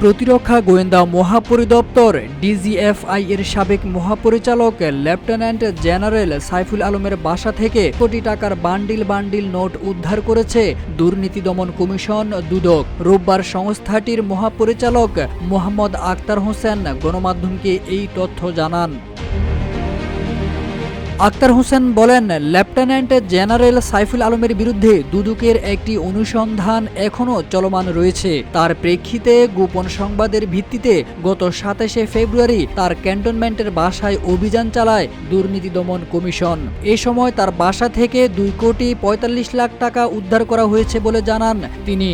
প্রতিরক্ষা গোয়েন্দা মহাপরিদপ্তর ডিজিএফআই এর সাবেক মহাপরিচালক লেফটেন্যান্ট জেনারেল সাইফুল আলমের বাসা থেকে কোটি টাকার বান্ডিল নোট উদ্ধার করেছে দুর্নীতি দমন কমিশন দুদক। রোববার সংস্থাটির মহাপরিচালক মোহাম্মদ আক্তার হোসেন গণমাধ্যমকে এই তথ্য জানান। আক্তার হোসেন বলেন, লেফটেন্যান্ট জেনারেল সাইফুল আলমের বিরুদ্ধে দুদকের একটি অনুসন্ধান এখনও চলমান রয়েছে। তার প্রেক্ষিতে গোপন সংবাদের ভিত্তিতে গত ২৭শে ফেব্রুয়ারি তার ক্যান্টনমেন্টের বাসায় অভিযান চালায় দুর্নীতি দমন কমিশন। এ সময় তার বাসা থেকে ২,৪৫,০০,০০০ টাকা উদ্ধার করা হয়েছে বলে জানান তিনি।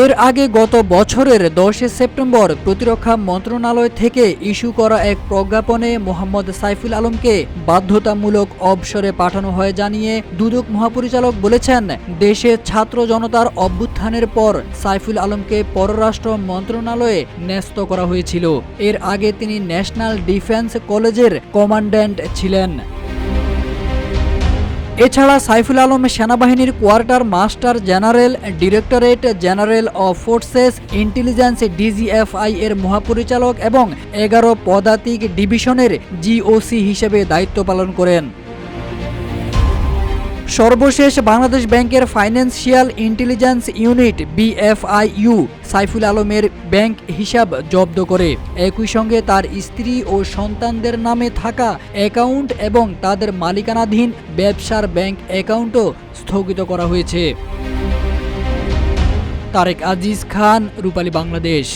এর আগে গত বছরের ১০ সেপ্টেম্বর প্রতিরক্ষা মন্ত্রণালয় থেকে ইস্যু করা এক প্রজ্ঞাপনে মোহাম্মদ সাইফুল আলমকে বাধ্যতামূলক অবসরে পাঠানো হয় জানিয়ে দুদক মহাপরিচালক বলেছেন, দেশে ছাত্র জনতার অভ্যুত্থানের পর সাইফুল আলমকে পররাষ্ট্র মন্ত্রণালয়ে ন্যস্ত করা হয়েছিল। এর আগে তিনি ন্যাশনাল ডিফেন্স কলেজের কমান্ড্যান্ট ছিলেন। এছাড়া সাইফুল আলম সেনাবাহিনীর quarter master general, directorate general of forces intelligence DGFI এর মহাপরিচালক এবং ১১ পদাতিক ডিভিশনের জিওসি হিসেবে দায়িত্ব পালন করেন। সর্বশেষ বাংলাদেশ ব্যাংকের financial intelligence unit BFIU Saiful আলমের ব্যাংক হিসাব জব্দ করে। একই সঙ্গে তার স্ত্রী ও সন্তানদের নামে থাকা অ্যাকাউন্ট এবং তাদের মালিকানাধীন ব্যবসার ব্যাংক অ্যাকাউন্টও স্থগিত করা হয়েছে। তারেক আজিজ খান, রূপালী বাংলাদেশ।